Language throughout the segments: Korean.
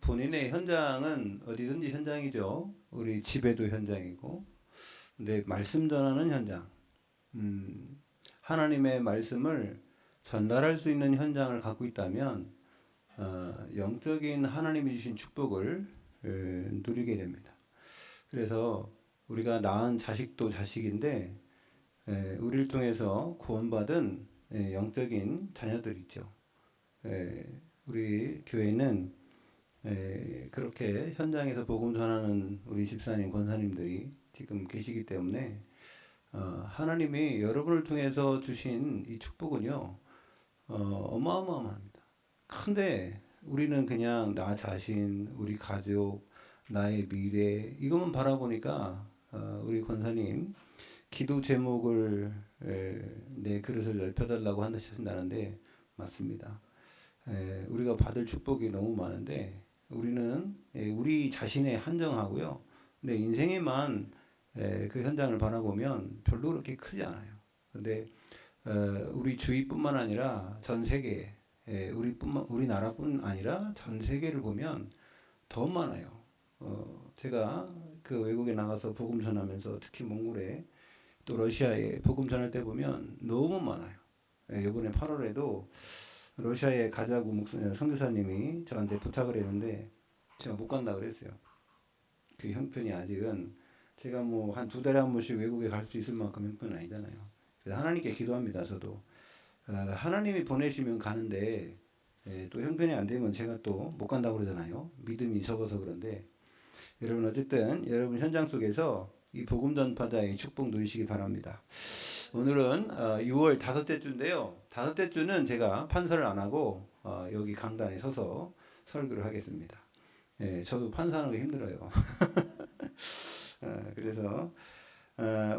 본인의 현장은 어디든지 현장이죠. 우리 집에도 현장이고, 근데 말씀 전하는 현장, 하나님의 말씀을 전달할 수 있는 현장을 갖고 있다면 영적인 하나님이 주신 축복을 누리게 됩니다. 그래서 우리가 낳은 자식도 자식인데 우리를 통해서 구원받은 영적인 자녀들 있죠. 우리 교회는 그렇게 현장에서 복음 전하는 우리 집사님, 권사님들이 지금 계시기 때문에 하나님이 여러분을 통해서 주신 이 축복은요, 어마어마합니다. 근데 우리는 그냥 나 자신, 우리 가족, 나의 미래 이것만 바라보니까 우리 권사님 기도 제목을 내 그릇을 넓혀달라고 하신다는데 맞습니다. 우리가 받을 축복이 너무 많은데 우리는 우리 자신에 한정하고요. 근데 인생에만 그 현장을 바라보면 별로 그렇게 크지 않아요. 근데 우리 주위뿐만 아니라 전 세계, 우리나라뿐 아니라 전 세계를 보면 더 많아요. 제가 그 외국에 나가서 복음 전하면서 특히 몽골에 또 러시아에 복음 전할 때 보면 너무 많아요. 이번에 8월에도 러시아에 가자고 선교사님이 저한테 부탁을 했는데 제가 못 간다 그랬어요. 그 형편이 아직은 제가 뭐 한 2달에 한 번씩 외국에 갈 수 있을 만큼 형편은 아니잖아요. 그래서 하나님께 기도합니다. 저도 하나님이 보내시면 가는데 또 형편이 안 되면 제가 또 못 간다고 그러잖아요. 믿음이 적어서 그런데 여러분 어쨌든 여러분 현장 속에서 이 복음 전파자의 축복 누리시기 바랍니다. 오늘은 6월 다섯째 주인데요. 다섯째 주는 제가 판서를 안 하고 여기 강단에 서서 설교를 하겠습니다. 저도 판사하는 게 힘들어요. 그래서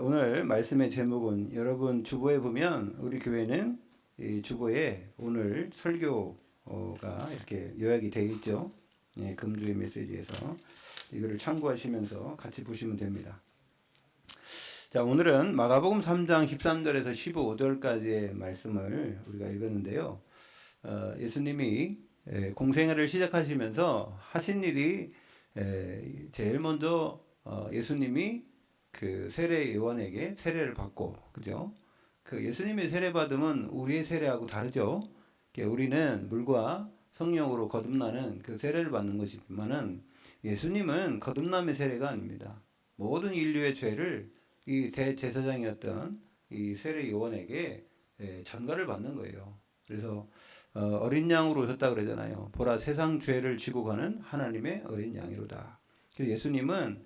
오늘 말씀의 제목은 여러분 주보에 보면 우리 교회는 이 주보에 오늘 설교가 이렇게 요약이 되어 있죠. 금주의 메시지에서 이거를 참고하시면서 같이 보시면 됩니다. 자, 오늘은 마가복음 3장 13절에서 15절까지의 말씀을 우리가 읽었는데요. 예수님이 공생애를 시작하시면서 하신 일이 제일 먼저 예수님이 그 세례 요한에게 세례를 받고, 그죠? 그 예수님의 세례 받음은 우리의 세례하고 다르죠. 우리는 물과 성령으로 거듭나는 그 세례를 받는 것이지만은 예수님은 거듭남의 세례가 아닙니다. 모든 인류의 죄를 이 대제사장이었던 이 세례 요한에게 전가를 받는 거예요. 그래서 어린 양으로 오셨다 그러잖아요. 보라 세상 죄를 지고 가는 하나님의 어린 양이로다. 그래서 예수님은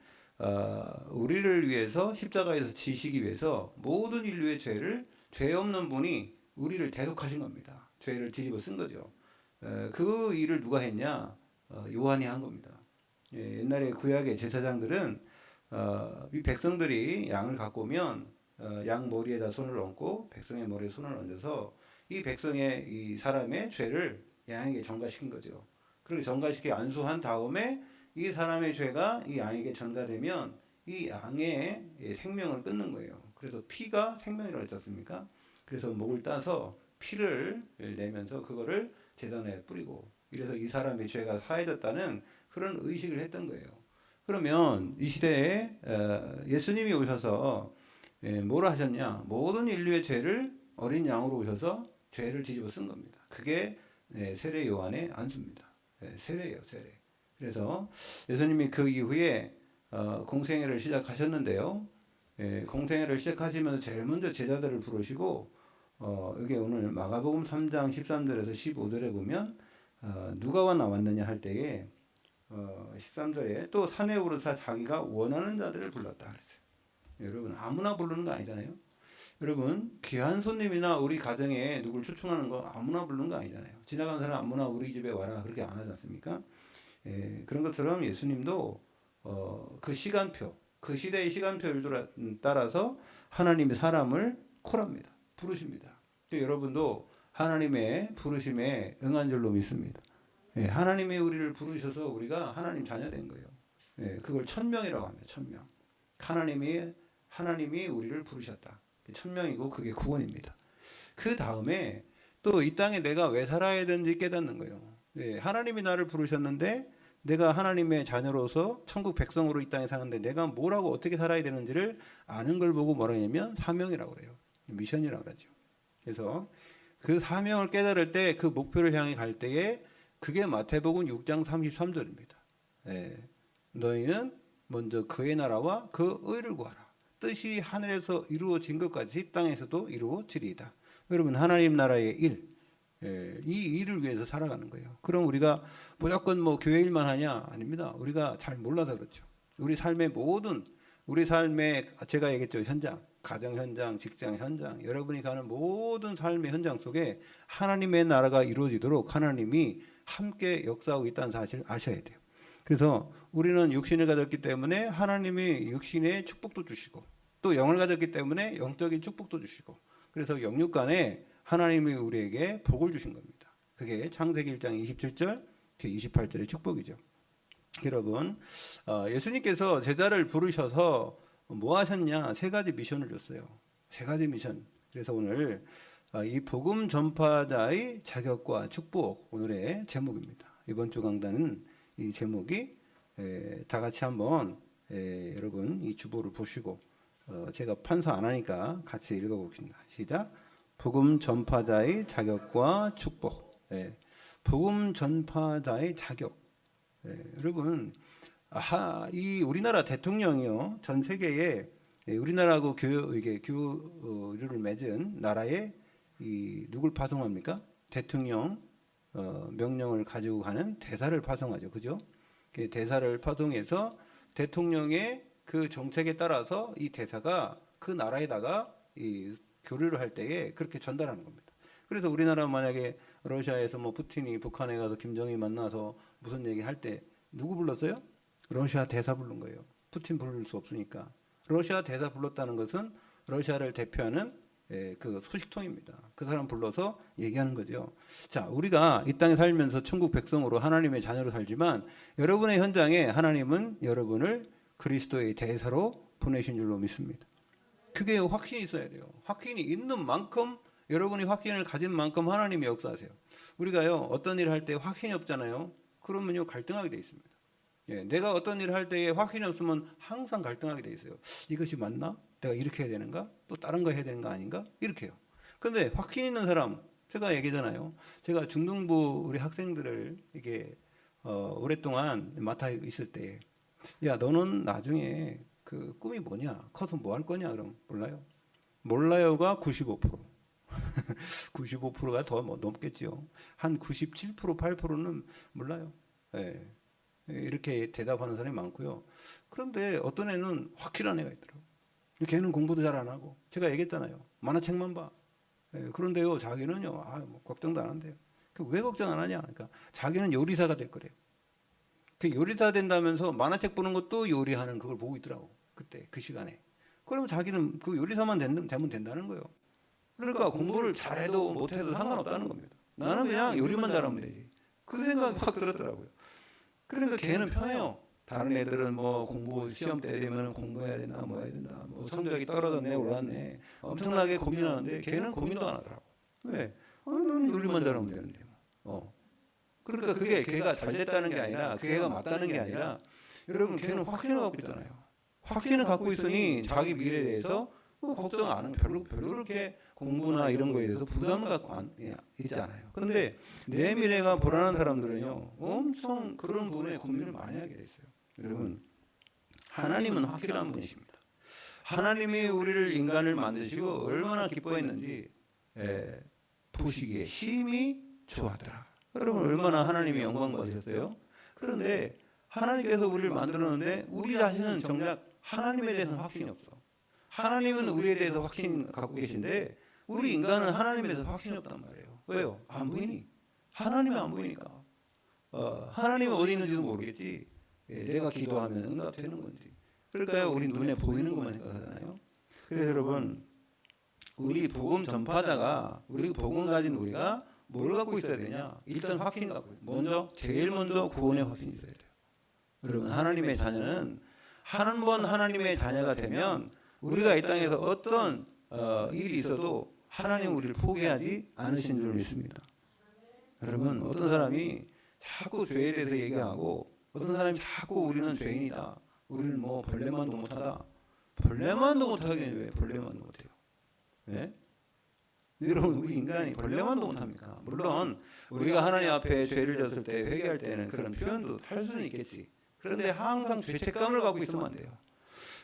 우리를 위해서 십자가에서 지시기 위해서 모든 인류의 죄를 죄 없는 분이 우리를 대속하신 겁니다. 죄를 뒤집어 쓴 거죠. 그 일을 누가 했냐? 요한이 한 겁니다. 옛날에 구약의 제사장들은 이 백성들이 양을 갖고 오면 양 머리에다 손을 얹고 백성의 머리에 손을 얹어서 이 백성의 이 사람의 죄를 양에게 전가시킨 거죠. 그렇게 전가시켜 안수한 다음에 이 사람의 죄가 이 양에게 전가되면 이 양의 생명을 끊는 거예요. 그래서 피가 생명이라고 했지 않습니까? 그래서 목을 따서 피를 내면서 그거를 제단에 뿌리고 이래서 이 사람의 죄가 사해졌다는 그런 의식을 했던 거예요. 그러면 이 시대에 예수님이 오셔서 뭐라 하셨냐? 모든 인류의 죄를 어린 양으로 오셔서 죄를 뒤집어 쓴 겁니다. 그게 세례 요한의 안수입니다. 세례예요, 세례. 그래서 예수님이 그 이후에 공생애를 시작하셨는데요. 공생애를 시작하시면서 제일 먼저 제자들을 부르시고 여기 오늘 마가복음 3장 13절에서 15절에 보면 누가 나왔느냐 할 때에 13절에 또 산에 오르사 자기가 원하는 자들을 불렀다 그랬어요. 여러분 아무나 부르는 거 아니잖아요. 여러분 귀한 손님이나 우리 가정에 누굴 초청하는 거 아무나 부르는 거 아니잖아요. 지나가는 사람 아무나 우리 집에 와라 그렇게 안 하지 않습니까? 그런 것처럼 예수님도 그 시간표, 그 시대의 시간표를 따라서 하나님의 사람을 콜합니다. 부르십니다. 여러분도 하나님의 부르심에 응한 줄로 믿습니다. 하나님이 우리를 부르셔서 우리가 하나님 자녀 된 거예요. 그걸 천명이라고 합니다. 천명. 하나님이 우리를 부르셨다. 천명이고 그게 구원입니다. 그 다음에 또 이 땅에 내가 왜 살아야 되는지 깨닫는 거예요. 하나님이 나를 부르셨는데 내가 하나님의 자녀로서 천국 백성으로 이 땅에 사는데 내가 뭐라고 어떻게 살아야 되는지를 아는 걸 보고 뭐라 하냐면 사명이라고 그래요. 미션이라고 그러죠. 그래서 그 사명을 깨달을 때 그 목표를 향해 갈 때에 그게 마태복음 6장 33절입니다. 예. 너희는 먼저 그의 나라와 그 의를 구하라. 뜻이 하늘에서 이루어진 것 같이 땅에서도 이루어지리이다. 여러분 하나님 나라의 일, 이 일을 위해서 살아가는 거예요. 그럼 우리가 무조건 뭐 교회 일만 하냐? 아닙니다. 우리가 잘 몰라서 그렇죠. 우리 삶의 모든 우리 삶의 제가 얘기했죠. 현장, 가정 현장, 직장 현장, 여러분이 가는 모든 삶의 현장 속에 하나님의 나라가 이루어지도록 하나님이 함께 역사하고 있다는 사실을 아셔야 돼요. 그래서 우리는 육신을 가졌기 때문에 하나님이 육신의 축복도 주시고 또 영을 가졌기 때문에 영적인 축복도 주시고 그래서 영육 간에 하나님이 우리에게 복을 주신 겁니다. 그게 창세기 1장 27절, 28절의 축복이죠. 여러분, 예수님께서 제자를 부르셔서 뭐 하셨냐? 세 가지 미션을 줬어요. 세 가지 미션. 그래서 오늘 이 복음 전파자의 자격과 축복 오늘의 제목입니다. 이번 주 강단은 이 제목이 다 같이 한번 여러분 이 주보를 보시고 제가 판서 안 하니까 같이 읽어보겠습니다. 시작. 복음 전파자의 자격과 축복. 복음 전파자의 자격. 여러분, 이 우리나라 대통령이요 전 세계에 우리나라하고 교류를 맺은 나라에 이 누굴 파송합니까? 대통령 명령을 가지고 가는 대사를 파송하죠, 그죠? 대사를 파송해서 대통령의 그 정책에 따라서 이 대사가 그 나라에다가 이 교류를 할 때에 그렇게 전달하는 겁니다. 그래서 우리나라 만약에 러시아에서 뭐 푸틴이 북한에 가서 김정일 만나서 무슨 얘기 할 때 누구 불렀어요? 러시아 대사 부른 거예요. 푸틴 부를 수 없으니까. 러시아 대사 불렀다는 것은 러시아를 대표하는 그 소식통입니다. 그 사람 불러서 얘기하는 거죠. 자, 우리가 이 땅에 살면서 천국 백성으로 하나님의 자녀로 살지만 여러분의 현장에 하나님은 여러분을 그리스도의 대사로 보내신 줄로 믿습니다. 그게 확신이 있어야 돼요. 확신이 있는 만큼 여러분이 확신을 가진 만큼 하나님이 역사하세요. 우리가요 어떤 일을 할 때 확신이 없잖아요. 그러면요 갈등하게 돼 있습니다. 내가 어떤 일을 할 때에 확신이 없으면 항상 갈등하게 돼 있어요. 이것이 맞나? 내가 이렇게 해야 되는가? 또 다른 거 해야 되는 거 아닌가? 이렇게요. 그런데 확신 있는 사람, 제가 얘기잖아요. 제가 중등부 우리 학생들을 이게 오랫동안 맡아 있을 때, 야 너는 나중에 그 꿈이 뭐냐? 커서 뭐 할 거냐? 그럼 몰라요. 몰라요가 95%. 95%가 더 넘겠죠. 한 97%, 8%는 몰라요. 이렇게 대답하는 사람이 많고요. 그런데 어떤 애는 확실한 애가 있더라고요. 걔는 공부도 잘 안 하고. 제가 얘기했잖아요. 만화책만 봐. 그런데요, 자기는요, 뭐 걱정도 안 한대요. 왜 걱정 안 하냐? 그러니까 자기는 요리사가 될 거래요. 그 요리사 된다면서 만화책 보는 것도 요리하는 그걸 보고 있더라고. 그때, 그 시간에. 그러면 자기는 그 요리사만 되면 된다는 거예요. 그러니까 공부를 잘해도 못해도 상관없다는 겁니다. 나는 그냥 요리만 잘하면 되지. 그 생각이 확 들었더라고요. 그러니까 걔는 편해요. 다른 애들은 뭐 공부 시험 때 되면 공부해야 된다, 뭐 해야 된다, 뭐 성적이 떨어졌네, 올랐네, 엄청나게 고민하는데 걔는 고민도 안 하더라고. 왜? 너는 요리만 잘하면 되는데. 그러니까 그게 걔가 잘 됐다는 게 아니라, 그 애가 맞다는 게 아니라, 여러분 걔는 확신을 갖고 있잖아요. 확신을 갖고 있으니 자기 미래에 대해서 걱정 안 하고 별로 그렇게 공부나 이런 거에 대해서 부담을 갖고 있잖아요. 그런데 내 미래가 불안한 사람들은요, 엄청 그런 부분에 고민을 많이 하게 됐어요. 여러분, 하나님은 확실한 분이십니다. 하나님이 우리를 인간을 만드시고 얼마나 기뻐했는지 보시기에 심히 좋아하더라. 여러분, 얼마나 하나님이 영광 받으셨어요? 그런데 하나님께서 우리를 만들었는데 우리 자신은 정작 하나님에 대해서는 확신이 없어. 하나님은 우리에 대해서 확신 갖고 계신데 우리 인간은 하나님에 대해서 확신이 없단 말이에요. 왜요? 안 보이니? 하나님이 안 보이니까. 하나님이 어디 있는지도 모르겠지. 내가 기도하면 응답되는 건지. 그러니까요, 우리 눈에 보이는 것만 생각하잖아요. 그래서 여러분, 우리 복음 전파자가, 우리 복음 가진 우리가 뭘 갖고 있어야 되냐? 일단 확신 갖고 있어요. 제일 먼저 구원의 확신이 있어야 돼요. 여러분, 하나님의 자녀는 한 번 하나님의 자녀가 되면 우리가 이 땅에서 어떤 일이 있어도 하나님 우리를 포기하지 않으신 줄 믿습니다. 여러분, 어떤 사람이 자꾸 죄에 대해서 얘기하고 어떤 사람이 자꾸 우리는 죄인이다. 우리는 뭐 벌레만도 못하다. 벌레만도 못하긴 왜 벌레만도 못해요? 예? 여러분 우리 인간이 벌레만도 못합니까? 물론 우리가 하나님 앞에 죄를 졌을 때 회개할 때는 그런 표현도 할 수는 있겠지. 그런데 항상 죄책감을 갖고 있으면 안 돼요.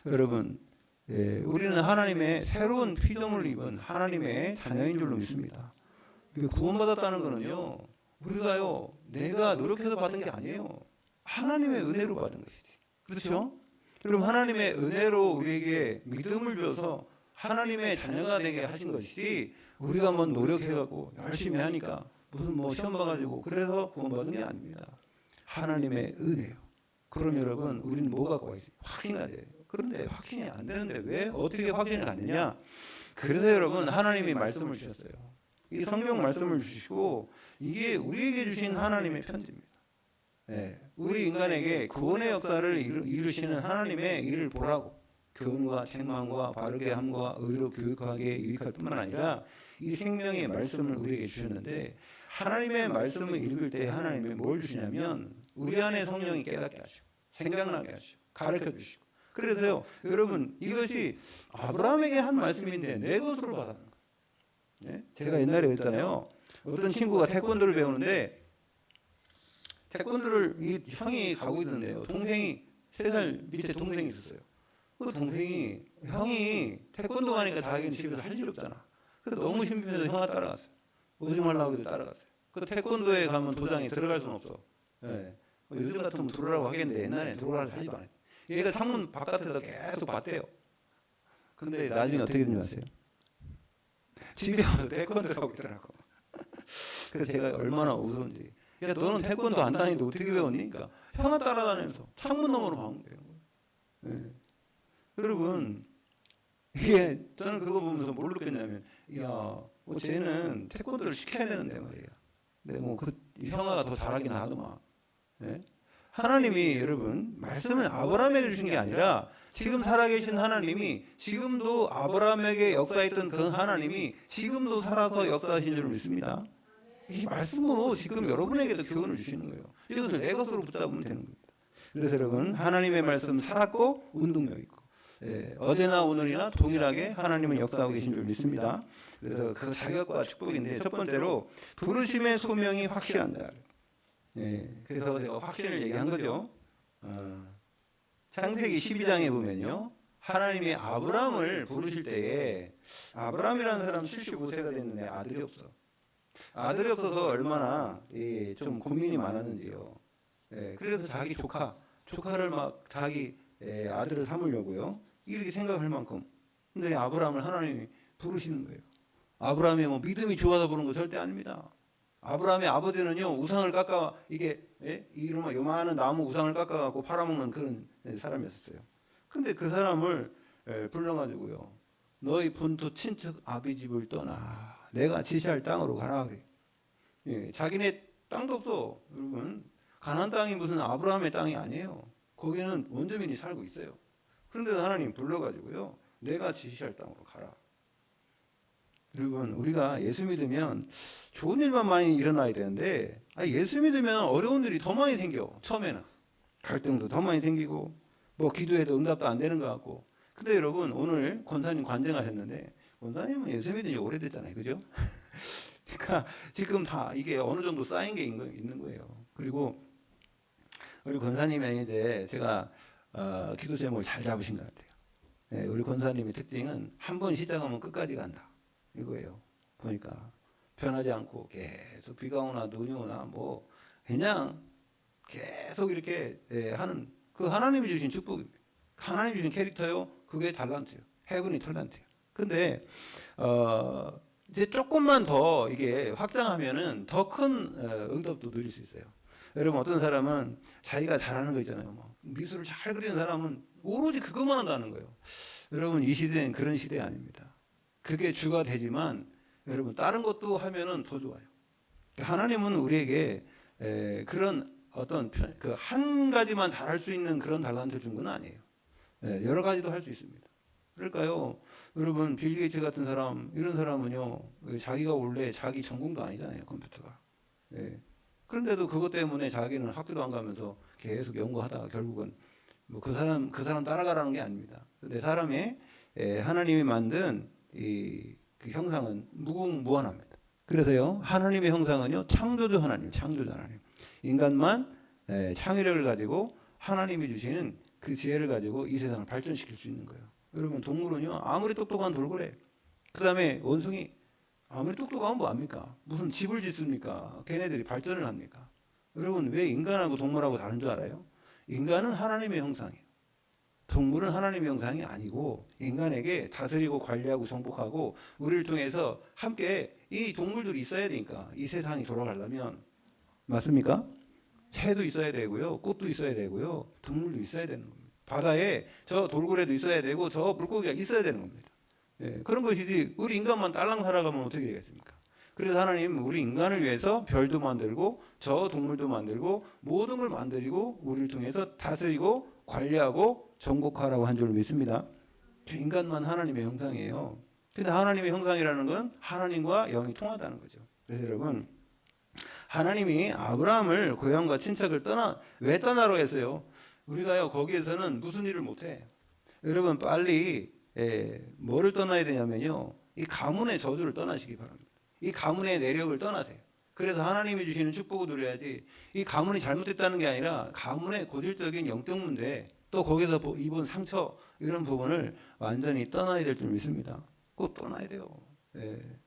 여러분 우리는 하나님의 새로운 피조물을 입은 하나님의 자녀인 줄로 믿습니다. 구원받았다는 거는요, 우리가요, 내가 노력해서 받은 게 아니에요. 하나님의 은혜로 받은 것이지. 그렇죠? 그럼 하나님의 은혜로 우리에게 믿음을 줘서 하나님의 자녀가 되게 하신 것이지, 우리가 뭐 노력해갖고 열심히 하니까 무슨 뭐 시험 봐가지고 그래서 구원받은 게 아닙니다. 하나님의 은혜요. 그럼 여러분, 우리는 뭐 갖고 와야지? 확신이 돼요. 그런데 확신이 안 되는데 왜 어떻게 확신이 안 되냐? 그래서 여러분, 하나님이 말씀을 주셨어요. 이 성경 말씀을 주시고 이게 우리에게 주신 하나님의 편지입니다. 네, 우리 인간에게 구원의 역사를 이루시는 하나님의 일을 보라고, 교훈과 책망과 바르게 함과 의로 교육하게 유익할 뿐만 아니라 이 생명의 말씀을 우리에게 주셨는데, 하나님의 말씀을 읽을 때 하나님이 뭘 주시냐면 우리 안에 성령이 깨닫게 하시고 생각나게 하시고 가르쳐 주시고. 그래서요, 여러분, 이것이 아브라함에게 한 말씀인데 내 것으로 받았는 거예요. 네? 제가 옛날에 그랬잖아요. 어떤 친구가 태권도를 배우는데 태권도를 이 형이 가고 있는데요, 동생이 3살 밑에 동생이 있었어요. 그 동생이, 형이 태권도 가니까 자기는 집에서 할 일 없잖아. 그래서 너무 심심해서 형아 따라갔어요. 오지 말라고 해도 따라갔어요. 그 태권도에 가면 도장에 들어갈 수는 없어. 네. 뭐 요즘 같으면 들어오라고 하겠는데 옛날에 들어오라고 하지도 않아요. 얘가 창문 바깥에서 계속 봤대요. 근데 나중에 어떻게 된지 아세요? 집에 와서 태권도를 하고 있더라고. 그래서 제가 얼마나 우스운지. 야, 너는 태권도 안 다니는데 어떻게 배웠니? 그러니까 형아 따라다니면서 창문 너머로 가면 돼요. 네. 여러분, 이게 저는 그거 보면서 뭘 느꼈냐면, 야, 뭐 쟤는 태권도를 시켜야 되는데 말이야. 근데 뭐 그 형아가 더 잘하긴 하더만. 네? 하나님이 여러분 말씀을 아브라함에게 주신 게 아니라 지금 살아계신 하나님이, 지금도 아브라함에게 역사했던 그 하나님이 지금도 살아서 역사하신 줄 믿습니다. 이 말씀으로 지금 여러분에게도 교훈을 주시는 거예요. 이것을 내 것으로 붙잡으면 되는 겁니다. 그래서 여러분, 하나님의 말씀 살았고 운동력 있고, 어제나 오늘이나 동일하게 하나님은 역사하고 계신 줄 믿습니다. 그래서 그 자격과 축복인데, 첫 번째로 부르심의 소명이 확실한다. 그래서 제가 확신을 얘기한 거죠. 창세기 12장에 보면요, 하나님이 아브라함을 부르실 때에, 아브라함이라는 사람 75세가 됐는데 아들이 없어. 아들이 없어서 얼마나 좀 고민이 많았는지요. 그래서 자기 조카를 막 자기 아들을 삼으려고요, 이렇게 생각할 만큼. 근데 아브라함을 하나님이 부르시는 거예요. 아브라함이 뭐 믿음이 좋아서 부른 거 절대 아닙니다. 아브라함의 아버지는요, 우상을 깎아, 이게 이런 요만한 나무 우상을 깎아갖고 팔아먹는 그런 사람이었어요. 근데 그 사람을 불러가지고요, 너희 본토 친척 아비 집을 떠나 내가 지시할 땅으로 가라 그래. 자기네 땅도 없어. 여러분, 가나안 땅이 무슨 아브라함의 땅이 아니에요. 거기는 원주민이 살고 있어요. 그런데 하나님 불러가지고요, 내가 지시할 땅으로 가라. 여러분, 우리가 예수 믿으면 좋은 일만 많이 일어나야 되는데, 예수 믿으면 어려운 일이 더 많이 생겨. 처음에는 갈등도 더 많이 생기고, 뭐 기도해도 응답도 안 되는 것 같고. 근데 여러분, 오늘 권사님 관증하셨는데, 권사님은 예수 믿은 지 오래됐잖아요, 그죠? 그러니까 지금 다 이게 어느 정도 쌓인 게 있는 거예요. 그리고 우리 권사님이 이제 제가 기도 제목을 잘 잡으신 것 같아요. 우리 권사님의 특징은 한 번 시작하면 끝까지 간다, 이거예요. 보니까 변하지 않고 계속 비가 오나 눈이 오나 뭐 그냥 계속 이렇게 하는, 그 하나님이 주신 축복입니다. 하나님이 주신 캐릭터요, 그게 달란트예요. 헤븐이 탤런트예요. 근데 이제 조금만 더 이게 확장하면은 더 큰 응답도 누릴 수 있어요. 여러분, 어떤 사람은 자기가 잘하는 거 있잖아요. 뭐 미술을 잘 그리는 사람은 오로지 그것만 한다는 거예요. 여러분, 이 시대는 그런 시대 아닙니다. 그게 주가 되지만 여러분, 다른 것도 하면은 더 좋아요. 하나님은 우리에게 그런 어떤 그 한 가지만 잘할 수 있는 그런 달란트를 준 건 아니에요. 여러 가지도 할 수 있습니다. 그러니까요, 여러분, 빌 게이츠 같은 사람, 이런 사람은요, 자기가 원래 자기 전공도 아니잖아요, 컴퓨터가. 그런데도 그것 때문에 자기는 학교도 안 가면서 계속 연구하다가 결국은 뭐 그 사람 따라가라는 게 아닙니다. 내 사람의 하나님이 만든 그 형상은 무궁무한합니다. 그래서요 하나님의 형상은요 창조주 하나님, 창조주 하나님. 인간만 창의력을 가지고 하나님이 주시는 그 지혜를 가지고 이 세상을 발전시킬 수 있는 거예요. 여러분 동물은요 아무리 똑똑한 돌고래, 그 다음에 원숭이 아무리 똑똑하면 뭐합니까? 무슨 집을 짓습니까? 걔네들이 발전을 합니까? 여러분 왜 인간하고 동물하고 다른 줄 알아요? 인간은 하나님의 형상이에요. 동물은 하나님의 형상이 아니고 인간에게 다스리고 관리하고 정복하고 우리를 통해서 함께 이 동물들이 있어야 되니까 이 세상이 돌아가려면 맞습니까? 새도 있어야 되고요. 꽃도 있어야 되고요. 동물도 있어야 되는 겁니다. 바다에 저 돌고래도 있어야 되고 저 물고기가 있어야 되는 겁니다. 예, 그런 것이지 우리 인간만 딸랑 살아가면 어떻게 되겠습니까? 그래서 하나님 우리 인간을 위해서 별도 만들고 저 동물도 만들고 모든 걸 만들고 우리를 통해서 다스리고 관리하고 정복하라고 한 줄 믿습니다. 인간만 하나님의 형상이에요. 근데 하나님의 형상이라는 건 하나님과 영이 통하다는 거죠. 그래서 여러분 하나님이 아브라함을 고향과 친척을 왜 떠나라고 했어요? 우리가요 거기에서는 무슨 일을 못해. 여러분 빨리 뭐를 떠나야 되냐면요 이 가문의 저주를 떠나시기 바랍니다. 이 가문의 내력을 떠나세요. 그래서 하나님이 주시는 축복을 누려야지 이 가문이 잘못됐다는 게 아니라 가문의 고질적인 영적 문제 또 거기서 입은 상처 이런 부분을 완전히 떠나야 될 줄 믿습니다. 꼭 떠나야 돼요.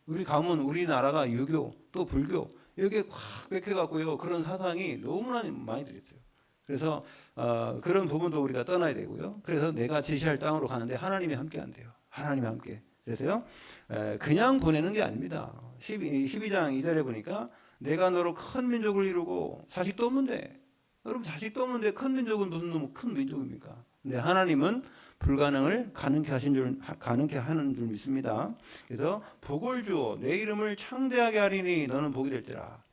우리 가문 우리나라가 유교 또 불교 여기에 확 뺏겨갖고요 그런 사상이 너무나 많이 들었어요. 그래서 그런 부분도 우리가 떠나야 되고요. 그래서 내가 지시할 땅으로 가는데 하나님이 함께 한대요. 하나님이 함께. 그래서요 그냥 보내는 게 아닙니다. 12장 2절에 보니까 내가 너로 큰 민족을 이루고 자식도 없는데 여러분 자식도 없는데 큰 민족은 무슨 큰 민족입니까? 근데 하나님은 불가능을 가능케 하는 줄 믿습니다. 그래서 복을 주어 내 이름을 창대하게 하리니 너는 복이 될지라.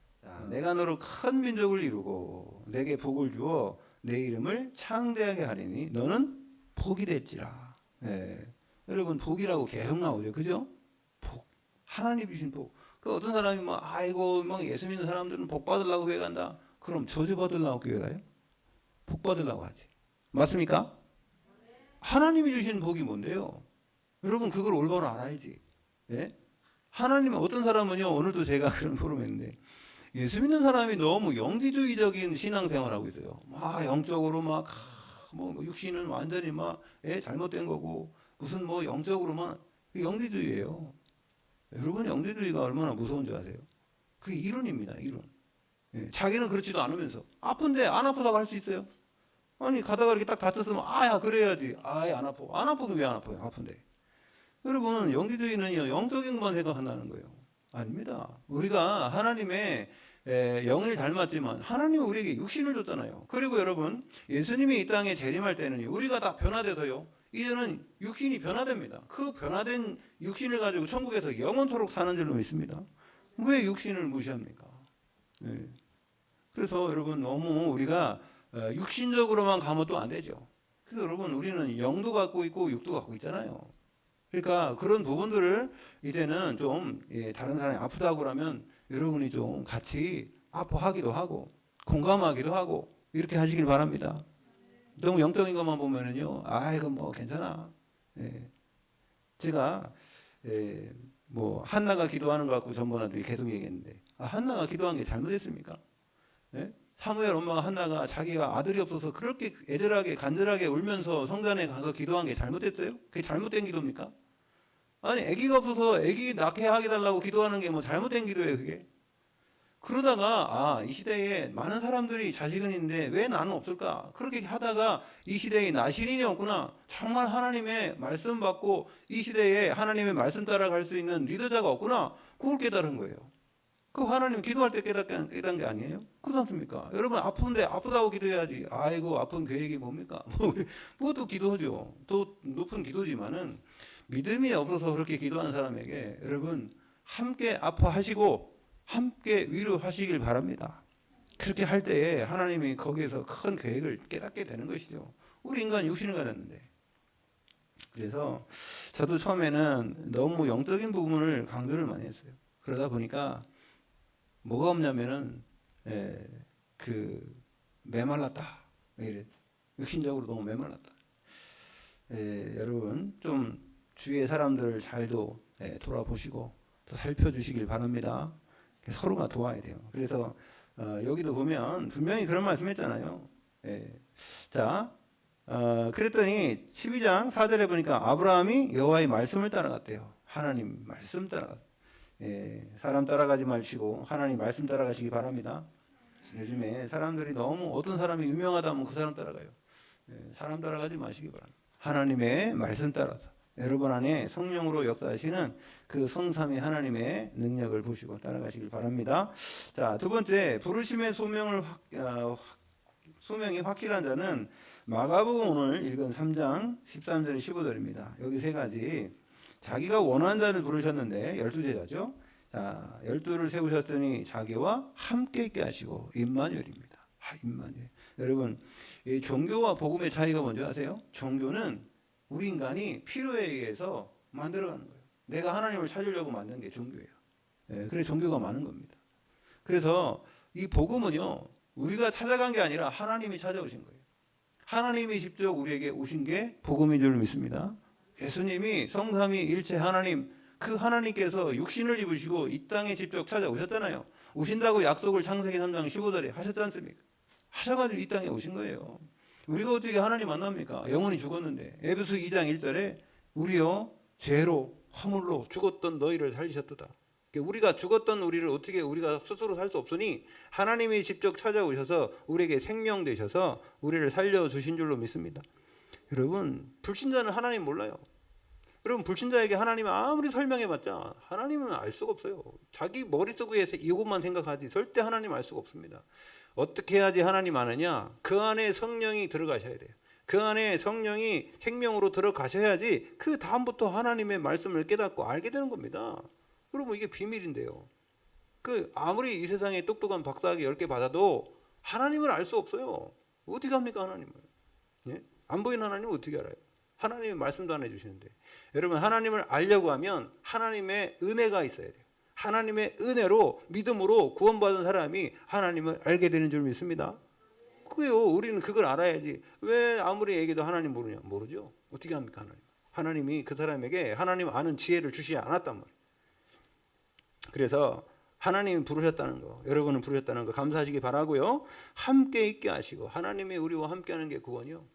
내가 너로 큰 민족을 이루고 내게 복을 주어 내 이름을 창대하게 하리니 너는 복이 될지라. 여러분 복이라고 계속 나오죠, 그죠? 복, 하나님 주신 복. 그 어떤 사람이 아이고 막 예수 믿는 사람들은 복 받으려고 교회 간다. 그럼 저주 받으려고 교회 가요? 복 받으려고 하지. 맞습니까? 하나님이 주신 복이 뭔데요? 여러분 그걸 올바로 알아야지. 예? 하나님은 어떤 사람은요 오늘도 제가 그런 포럼 했는데 예수 믿는 사람이 너무 영지주의적인 신앙생활하고 있어요. 영적으로 육신은 완전히 잘못된 거고 무슨 영적으로만 영지주의예요. 여러분 영지주의가 얼마나 무서운 줄 아세요? 그게 이론입니다. 이론. 자기는 그렇지도 않으면서 아픈데 안 아프다고 할 수 있어요? 아니 가다가 이렇게 딱 다쳤으면 야 그래야지. 안 아파. 안 아프면 왜 안 아파요? 아픈데. 여러분 영지주의는요 영적인 것만 생각한다는 거예요. 아닙니다. 우리가 하나님의 영을 닮았지만 하나님은 우리에게 육신을 줬잖아요. 그리고 여러분 예수님이 이 땅에 재림할 때는 우리가 다 변화돼서요 이제는 육신이 변화됩니다. 그 변화된 육신을 가지고 천국에서 영원토록 사는 줄로 믿습니다. 왜 육신을 무시합니까? 그래서 여러분 너무 우리가 육신적으로만 가면 또 안 되죠. 그래서 여러분 우리는 영도 갖고 있고 육도 갖고 있잖아요. 그러니까 그런 부분들을 이제는 좀 다른 사람이 아프다고 그러면 여러분이 좀 같이 아파하기도 하고 공감하기도 하고 이렇게 하시길 바랍니다. 너무 영적인 것만 보면은요, 이거 괜찮아. 제가 한나가 기도하는 것 갖고 전번에도 계속 얘기했는데 한나가 기도한 게 잘못했습니까? 사무엘 엄마가 한나가 자기가 아들이 없어서 그렇게 애절하게 간절하게 울면서 성전에 가서 기도한 게 잘못했어요? 그게 잘못된 기도입니까? 아니 아기가 없어서 아기 낳게 하게 달라고 기도하는 게 잘못된 기도예요 그게? 그러다가 이 시대에 많은 사람들이 자식은 있는데 왜 나는 없을까? 그렇게 하다가 이 시대에 나시린이 없구나. 정말 하나님의 말씀 받고 이 시대에 하나님의 말씀 따라갈 수 있는 리더자가 없구나. 그걸 깨달은 거예요. 그 하나님 기도할 때 깨닫는 게 아니에요? 그렇지 않습니까? 여러분 아픈데 아프다고 기도해야지. 아이고 아픈 계획이 뭡니까? 그것도 기도죠. 또 높은 기도지만은 믿음이 없어서 그렇게 기도하는 사람에게 여러분 함께 아파하시고 함께 위로하시길 바랍니다. 그렇게 할 때에 하나님이 거기에서 큰 계획을 깨닫게 되는 것이죠. 우리 인간 육신을 가졌는데. 그래서 저도 처음에는 너무 영적인 부분을 강조를 많이 했어요. 그러다 보니까 뭐가 없냐면은 그 메말랐다. 이래 육신적으로 너무 메말랐다. 여러분 좀 주위의 사람들을 잘도 돌아보시고 또 살펴주시길 바랍니다. 서로가 도와야 돼요. 그래서 여기도 보면 분명히 그런 말씀했잖아요. 자, 그랬더니 12장 4절에 보니까 아브라함이 여호와의 말씀을 따라갔대요. 하나님 말씀 따라갔. 사람 따라가지 마시고 하나님 말씀 따라가시기 바랍니다. 요즘에 사람들이 너무 어떤 사람이 유명하다면 그 사람 따라가요. 사람 따라가지 마시기 바랍니다. 하나님의 말씀 따라서 여러분 안에 성령으로 역사하시는 그 성삼위 하나님의 능력을 보시고 따라가시길 바랍니다. 자, 두 번째 부르심의 소명이 확실한 자는 마가복음 오늘 읽은 3장 13절 15절입니다. 여기 세 가지 자기가 원하는 자를 부르셨는데 12제자죠. 자, 12를 세우셨으니 자기와 함께 있게 하시고 임마누엘입니다. 임마누엘. 여러분, 이 종교와 복음의 차이가 뭔지 아세요? 종교는 우리 인간이 필요에 의해서 만들어가는 거예요. 내가 하나님을 찾으려고 만든 게 종교예요. 그래서 종교가 많은 겁니다. 그래서 이 복음은요, 우리가 찾아간 게 아니라 하나님이 찾아오신 거예요. 하나님이 직접 우리에게 오신 게 복음인 줄 믿습니다. 예수님이 성삼위 일체 하나님, 그 하나님께서 육신을 입으시고 이 땅에 직접 찾아오셨잖아요. 오신다고 약속을 창세기 3장 15절에 하셨지 않습니까? 하셔가지고 이 땅에 오신 거예요. 우리가 어떻게 하나님 만납니까? 영혼이 죽었는데. 에베소 2장 1절에 우리요 죄로 허물로 죽었던 너희를 살리셨도다. 우리가 죽었던 우리를 어떻게 우리가 스스로 살 수 없으니 하나님이 직접 찾아오셔서 우리에게 생명 되셔서 우리를 살려주신 줄로 믿습니다. 여러분 불신자는 하나님 몰라요. 여러분 불신자에게 하나님은 아무리 설명해봤자 하나님은 알 수가 없어요. 자기 머릿속에 이것만 생각하지 절대 하나님 알 수가 없습니다. 어떻게 해야지 하나님 아느냐? 그 안에 성령이 들어가셔야 돼요. 그 안에 성령이 생명으로 들어가셔야지 그 다음부터 하나님의 말씀을 깨닫고 알게 되는 겁니다. 여러분 이게 비밀인데요. 그 아무리 이 세상에 똑똑한 박사학위 10개 받아도 하나님을 알 수 없어요. 어떻게 합니까 하나님을? 예? 안 보이는 하나님을 어떻게 알아요? 하나님의 말씀도 안 해주시는데. 여러분 하나님을 알려고 하면 하나님의 은혜가 있어야 돼요. 하나님의 은혜로 믿음으로 구원받은 사람이 하나님을 알게 되는 줄 믿습니다. 그게요. 우리는 그걸 알아야지. 왜 아무리 얘기도 하나님 모르냐? 모르죠. 어떻게 합니까 하나님? 하나님이 그 사람에게 하나님 아는 지혜를 주시지 않았단 말이에요. 그래서 하나님이 부르셨다는 거, 여러분은 부르셨다는 거 감사하시기 바라고요. 함께 있게 하시고 하나님이 우리와 함께하는 게 구원이요.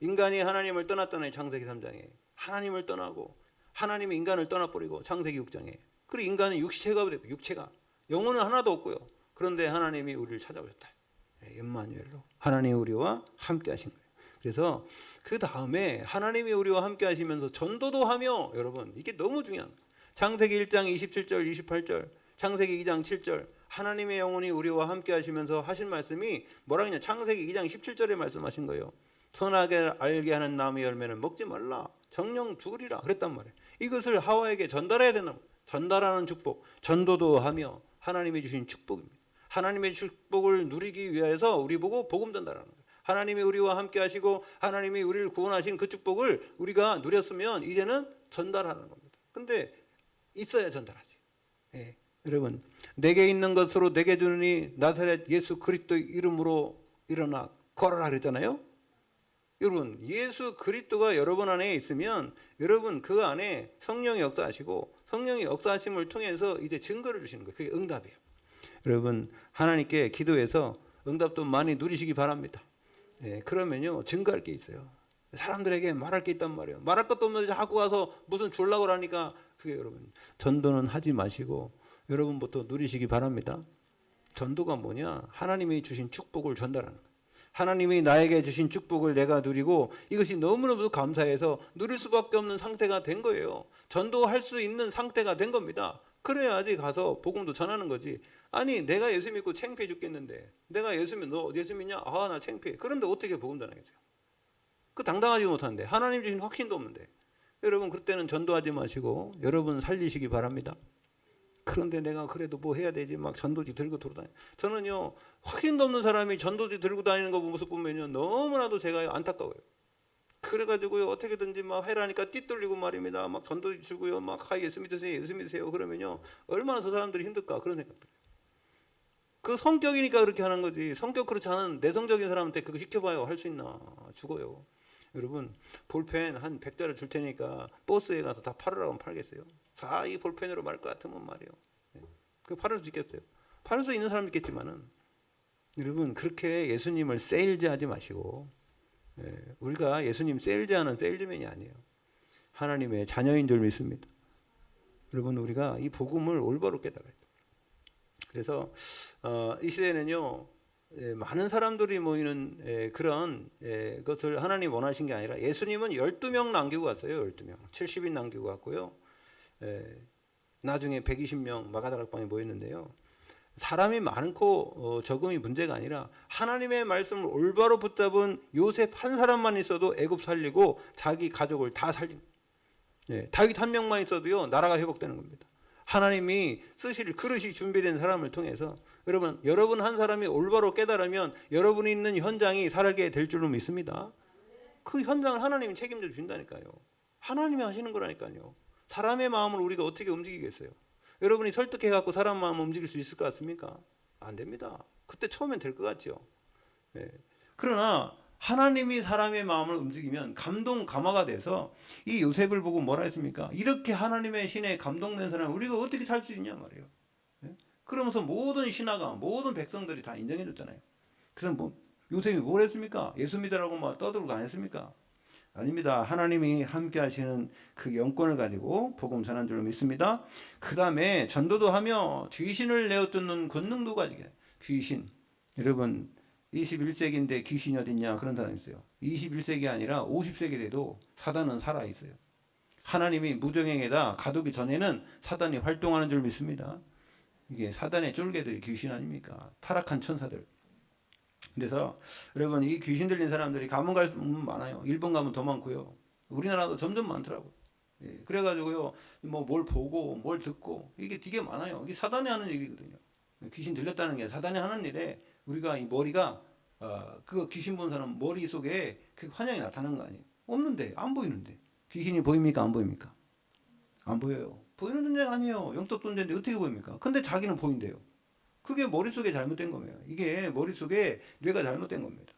인간이 하나님을 떠났다는 창세기 3장에 하나님을 떠나고 하나님이 인간을 떠나버리고 창세기 6장에 그리고 인간은 육체가 되고 육체가 영혼은 하나도 없고요. 그런데 하나님이 우리를 찾아오셨다. 임마누엘로 하나님이 우리와 함께 하신 거예요. 그래서 그 다음에 하나님이 우리와 함께 하시면서 전도도 하며 여러분 이게 너무 중요한 거예요. 창세기 1장 27절 28절 창세기 2장 7절 하나님의 영혼이 우리와 함께 하시면서 하신 말씀이 뭐라 그러냐 창세기 2장 17절에 말씀하신 거예요. 선하게 알게 하는 나무의 열매는 먹지 말라 정령 죽으리라 그랬단 말이에요. 이것을 하와에게 전달해야 된다. 전달하는 축복 전도도 하며 하나님이 주신 축복입니다. 하나님의 축복을 누리기 위해서 우리 보고 복음 전달하는 거예요. 하나님이 우리와 함께 하시고 하나님이 우리를 구원하신 그 축복을 우리가 누렸으면 이제는 전달하는 겁니다. 근데 있어야 전달하지. 예. 여러분 내게 있는 것으로 내게 주니 나사렛 예수 그리스도 이름으로 일어나 걸어라 그랬잖아요. 여러분 예수 그리스도가 여러분 안에 있으면 여러분 그 안에 성령이 역사하시고 성령의 역사하심을 통해서 이제 증거를 주시는 거예요. 그게 응답이에요. 여러분 하나님께 기도해서 응답도 많이 누리시기 바랍니다. 예, 그러면요 증거할 게 있어요. 사람들에게 말할 게 있단 말이에요. 말할 것도 없는데 자꾸 가서 무슨 주려고 하니까 그게 여러분 전도는 하지 마시고 여러분부터 누리시기 바랍니다. 전도가 뭐냐? 하나님이 주신 축복을 전달하는 거예요. 하나님이 나에게 주신 축복을 내가 누리고 이것이 너무너무 감사해서 누릴 수밖에 없는 상태가 된 거예요. 전도할 수 있는 상태가 된 겁니다. 그래야지 가서 복음도 전하는 거지. 아니 내가 예수 믿고 창피해 죽겠는데 내가 예수 믿 너 예수 믿냐? 아 나 창피해. 그런데 어떻게 복음 전하겠어요? 그 당당하지 못하는데 하나님 주신 확신도 없는데 여러분 그때는 전도하지 마시고 여러분 살리시기 바랍니다. 그런데 내가 그래도 뭐 해야 되지 막 전도지 들고 돌아다녀. 저는요 확신도 없는 사람이 전도지 들고 다니는 거 모습 보면요 너무나도 제가 안타까워요. 그래가지고요 어떻게든지 막 해라니까 띠뚫리고 말입니다. 막 전도지 주고요 막 예수 믿으세요 예수 믿으세요 그러면요 얼마나 저 사람들이 힘들까 그런 생각 들어요. 그 성격이니까 그렇게 하는 거지. 성격 그렇지 않은 내성적인 사람한테 그거 시켜봐요. 할 수 있나? 죽어요. 여러분, 볼펜 한 100자를 줄 테니까 버스에 가서 다 팔으라고 하면 팔겠어요? 이 볼펜으로 말 것 같으면 말이요. 그 팔을 수 있겠어요? 팔을 수 있는 사람 있겠지만은, 여러분, 그렇게 예수님을 세일즈하지 마시고, 우리가 예수님 세일즈하는 세일즈맨이 아니에요. 하나님의 자녀인 줄 믿습니다. 여러분, 우리가 이 복음을 올바로 깨달아야 돼요. 그래서 이 시대는요, 많은 사람들이 모이는 그런 것을 하나님 원하신 게 아니라, 예수님은 12명 남기고 갔어요. 12명 70인 남기고 갔고요. 나중에 120명 마가다락방에 모였는데요, 사람이 많고 적음이 문제가 아니라 하나님의 말씀을 올바로 붙잡은 요셉 한 사람만 있어도 애굽 살리고 자기 가족을 다 살린, 다윗 한 명만 있어도요 나라가 회복되는 겁니다. 하나님이 쓰실 그릇이 준비된 사람을 통해서, 여러분 한 사람이 올바로 깨달으면 여러분이 있는 현장이 살게 될 줄로 믿습니다. 그 현장을 하나님이 책임져 주신다니까요. 하나님이 하시는 거라니까요. 사람의 마음을 우리가 어떻게 움직이겠어요? 여러분이 설득해갖고 사람 마음을 움직일 수 있을 것 같습니까? 안 됩니다. 그때 처음엔 될 것 같죠. 그러나 하나님이 사람의 마음을 움직이면 감동 감화가 돼서, 이 요셉을 보고 뭐라 했습니까? 이렇게 하나님의 신에 감동된 사람 우리가 어떻게 살 수 있냐 말이에요. 그러면서 모든 신하가, 모든 백성들이 다 인정해 줬잖아요. 그래서 요셉이 뭘 했습니까? 예수 믿으라고 막 떠들고 다녔습니까? 아닙니다. 하나님이 함께 하시는 그 영권을 가지고 복음 전한 줄로 믿습니다. 그 다음에 전도도 하며 귀신을 내어쫓는 권능도 가지게. 귀신, 여러분 21세기인데 귀신이 어딨냐 그런 사람이 있어요. 21세기 아니라 50세기 돼도 사단은 살아있어요. 하나님이 무정행에다 가두기 전에는 사단이 활동하는 줄 믿습니다. 이게 사단의 쫄개들이 귀신 아닙니까? 타락한 천사들. 그래서 여러분, 이 귀신 들린 사람들이 가면 갈수록 많아요. 일본 가면 더 많고요. 우리나라도 점점 많더라고요. 그래가지고요, 뭘 보고 뭘 듣고 이게 되게 많아요. 이게 사단이 하는 일이거든요. 귀신 들렸다는 게 사단이 하는 일에, 우리가 이 머리가 그거 귀신 본 사람 머릿속에 그 환영이 나타나는 거 아니에요? 없는데, 안 보이는데. 귀신이 보입니까? 안 보입니까? 안 보여요. 보이는 존재가 아니에요. 영적 존재인데 어떻게 보입니까? 근데 자기는 보인대요. 그게 머릿속에 잘못된 겁니다. 이게 머릿속에 뇌가 잘못된 겁니다.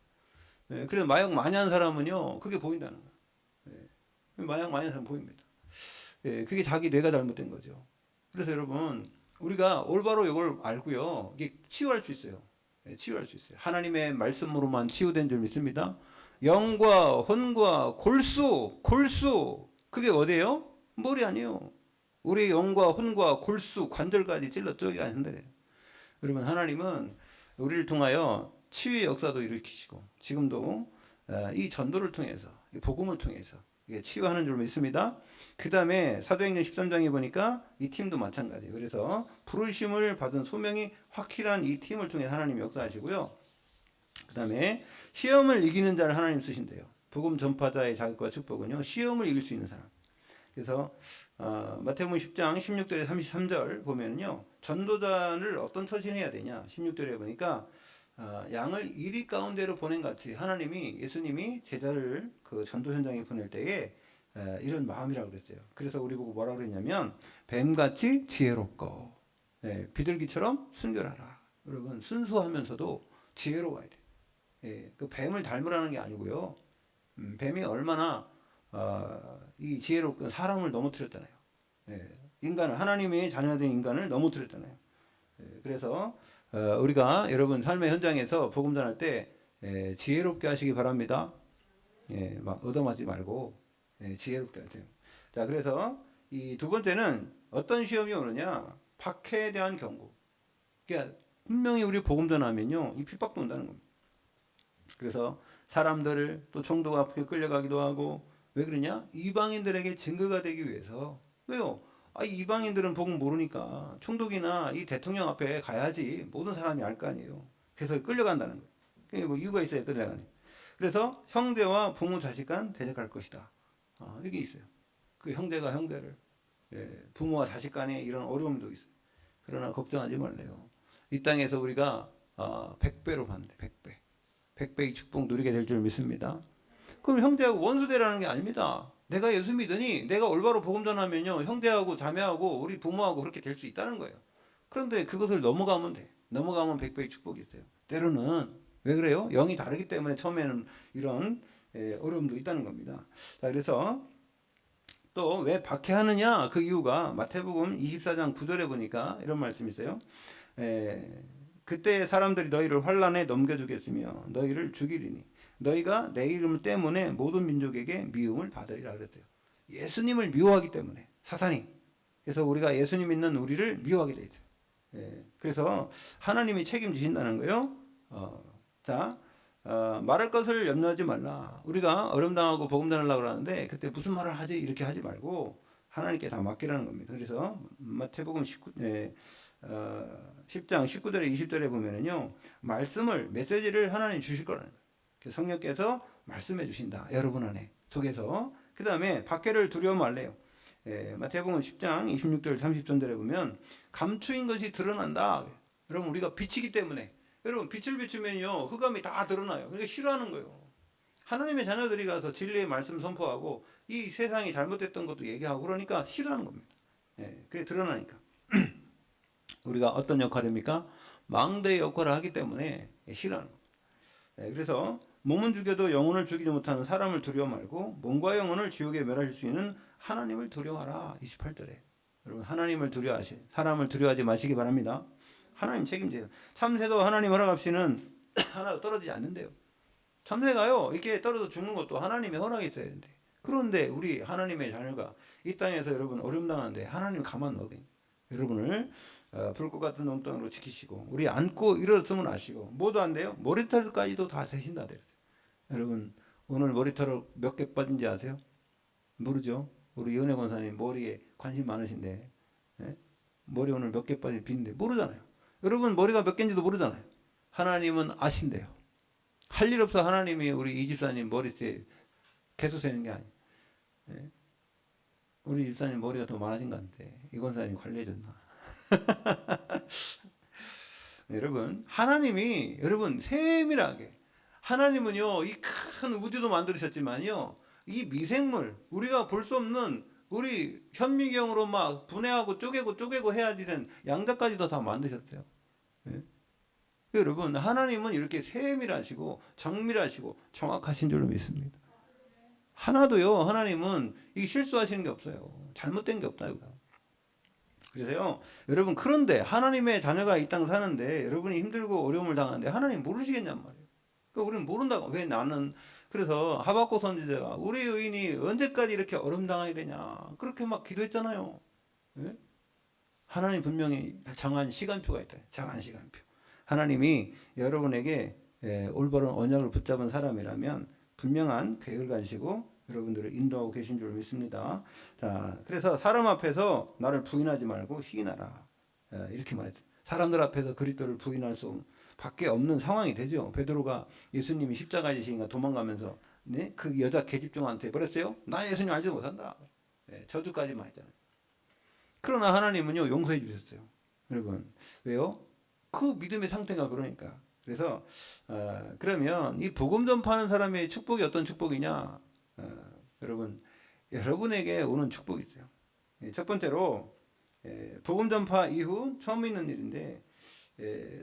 그래서 마약 많이 한 사람은요, 그게 보인다는 거예요. 마약 많이 한 사람 보입니다. 그게 자기 뇌가 잘못된 거죠. 그래서 여러분, 우리가 올바로 이걸 알고요, 이게 치유할 수 있어요. 치유할 수 있어요. 하나님의 말씀으로만 치유된 줄 믿습니다. 영과 혼과 골수, 그게 어디예요? 머리 아니에요. 우리 영과 혼과 골수, 관절까지 찔러 쪼개야 한다래요. 여러분, 하나님은 우리를 통하여 치유의 역사도 일으키시고, 지금도 이 전도를 통해서, 이 복음을 통해서 치유하는 줄 믿습니다. 그 다음에 사도행전 13장에 보니까 이 팀도 마찬가지예요. 그래서 부르심을 받은 소명이 확실한 이 팀을 통해 하나님 역사하시고요. 그 다음에 시험을 이기는 자를 하나님 쓰신대요. 복음 전파자의 자격과 축복은요, 시험을 이길 수 있는 사람. 그래서 마태복음 10장 16절에 33절 보면요, 전도자를 어떤 처신해야 되냐. 16절에 보니까 양을 이리 가운데로 보낸 같이 하나님이, 예수님이 제자를 그 전도 현장에 보낼 때에 이런 마음이라고 그랬어요. 그래서 우리 보고 뭐라고 그랬냐면, 뱀같이 지혜롭고 비둘기처럼 순결하라. 여러분, 순수하면서도 지혜로워야 돼. 그 뱀을 닮으라는 게 아니고요, 뱀이 얼마나 이 지혜롭고 사람을 넘어뜨렸잖아요. 인간을, 하나님의 자녀된 인간을 넘어뜨렸잖아요. 그래서 우리가 여러분 삶의 현장에서 복음 전할 때 지혜롭게 하시기 바랍니다. 막 얻어맞지 말고 지혜롭게 하세요. 자, 그래서 이 두 번째는 어떤 시험이 오느냐? 박해에 대한 경고. 그러니까 분명히 우리 복음 전하면요, 이 핍박도 온다는 겁니다. 그래서 사람들을 또 총독 앞에 끌려가기도 하고, 왜 그러냐? 이방인들에게 증거가 되기 위해서. 왜요? 이방인들은 복음 모르니까 총독이나 이 대통령 앞에 가야지 모든 사람이 알 거 아니에요. 그래서 끌려간다는 거예요. 그게 뭐 이유가 있어야 끌려가는. 그래서 형제와 부모 자식 간 대적할 것이다. 이게 있어요. 그 형제가 형제를, 부모와 자식 간에 이런 어려움도 있어요. 그러나 걱정하지 말래요. 이 땅에서 우리가 100배로 받는데, 100배. 100배의 축복 누리게 될 줄 믿습니다. 그럼 형제하고 원수되라는 게 아닙니다. 내가 예수 믿으니 내가 올바로 복음 전하면요, 형제하고 자매하고 우리 부모하고 그렇게 될 수 있다는 거예요. 그런데 그것을 넘어가면 돼. 넘어가면 백배의 축복이 있어요. 때로는 왜 그래요? 영이 다르기 때문에 처음에는 이런 어려움도 있다는 겁니다. 자, 그래서 또 왜 박해하느냐? 그 이유가 마태복음 24장 9절에 보니까 이런 말씀이 있어요. 그때 사람들이 너희를 환란에 넘겨주겠으며 너희를 죽이리니 너희가 내 이름 때문에 모든 민족에게 미움을 받으리라 그랬어요. 예수님을 미워하기 때문에 사탄이. 그래서 우리가 예수님 믿는 우리를 미워하게 돼 있어요. 그래서 하나님이 책임지신다는 거예요. 자, 말할 것을 염려하지 말라. 우리가 어려움당하고 복음 전하려고 하는데 그때 무슨 말을 하지? 이렇게 하지 말고 하나님께 다 맡기라는 겁니다. 그래서 마태복음 10장 19절에 20절에 보면은요, 말씀을 메시지를 하나님 주실 거라는 거예요. 성령께서 말씀해 주신다. 여러분 안에 속에서. 그 다음에 박해를 두려워 말래요. 마태복음 10장 26절 30절에 보면 감추인 것이 드러난다. 여러분 우리가 빛이기 때문에 여러분 빛을 비추면요 흑암이 다 드러나요. 그러니까 싫어하는 거예요. 하나님의 자녀들이 가서 진리의 말씀 선포하고 이 세상이 잘못됐던 것도 얘기하고 그러니까 싫어하는 겁니다. 그게 드러나니까. 우리가 어떤 역할입니까? 망대의 역할을 하기 때문에 싫어하는 겁니다. 그래서 몸은 죽여도 영혼을 죽이지 못하는 사람을 두려워 말고 몸과 영혼을 지옥에 멸하실 수 있는 하나님을 두려워하라. 28절에. 여러분 하나님을 두려워하시, 사람을 두려워하지 마시기 바랍니다. 하나님 책임져요. 참새도 하나님 허락 없이는 하나도 떨어지지 않는데요. 참새가요 이렇게 떨어져 죽는 것도 하나님의 허락이 있어야 되는데, 그런데 우리 하나님의 자녀가 이 땅에서 여러분 어려움 당하는데 하나님 가만 놔둬요. 여러분을 불꽃 같은 눈덩이로 지키시고 우리 안고 일어서면 아시고 뭐도 안 돼요. 머리털까지도 다 세신다 그랬어요. 여러분 오늘 머리털 몇 개 빠진지 아세요? 모르죠. 우리 연애 권사님 머리에 관심 많으신데 머리 오늘 몇 개 빠진 빈데 모르잖아요. 여러분 머리가 몇 개인지도 모르잖아요. 하나님은 아신대요. 할 일 없어 하나님이 우리 이 집사님 머리에 개수 세는 게 아니에요. 우리 집사님 머리가 더 많아진 것 같은데 이 권사님 관리해줬나. 여러분 하나님이 여러분 세밀하게, 하나님은요 이 큰 우주도 만드셨지만요 이 미생물 우리가 볼 수 없는 우리 현미경으로 막 분해하고 쪼개고 해야지 되는 양자까지도 다 만드셨어요. 여러분 하나님은 이렇게 세밀하시고 정밀하시고 정확하신 줄로 믿습니다. 하나도요 하나님은 이 실수하시는 게 없어요. 잘못된 게 없다고요. 그래서요 여러분 그런데 하나님의 자녀가 이 땅 사는데 여러분이 힘들고 어려움을 당하는데 하나님 모르시겠냔 말이에요. 그러니까 우리는 모른다고. 왜 나는, 그래서 하박국 선지자가 우리 의인이 언제까지 이렇게 어려움 당하게 되냐 그렇게 막 기도했잖아요. 예? 하나님 분명히 정한 시간표가 있다. 정한 시간표. 하나님이 여러분에게 올바른 언약을 붙잡은 사람이라면 분명한 계획을 가지시고 여러분들을 인도하고 계신 줄 믿습니다. 자, 그래서 사람 앞에서 나를 부인하지 말고 시인하라. 이렇게 말했어요. 사람들 앞에서 그리스도를 부인할 수 밖에 없는 상황이 되죠. 베드로가 예수님이 십자가에 지시니까 도망가면서 그 여자 계집종한테 버렸어요. 나 예수님 알지 못한다. 저주까지만 했잖아요. 그러나 하나님은요 용서해 주셨어요. 여러분 왜요? 그 믿음의 상태가 그러니까. 그래서 그러면 이 복음 전파하는 사람의 축복이 어떤 축복이냐? 여러분 여러분에게 오는 축복이 있어요. 첫 번째로 복음 전파 이후 처음 있는 일인데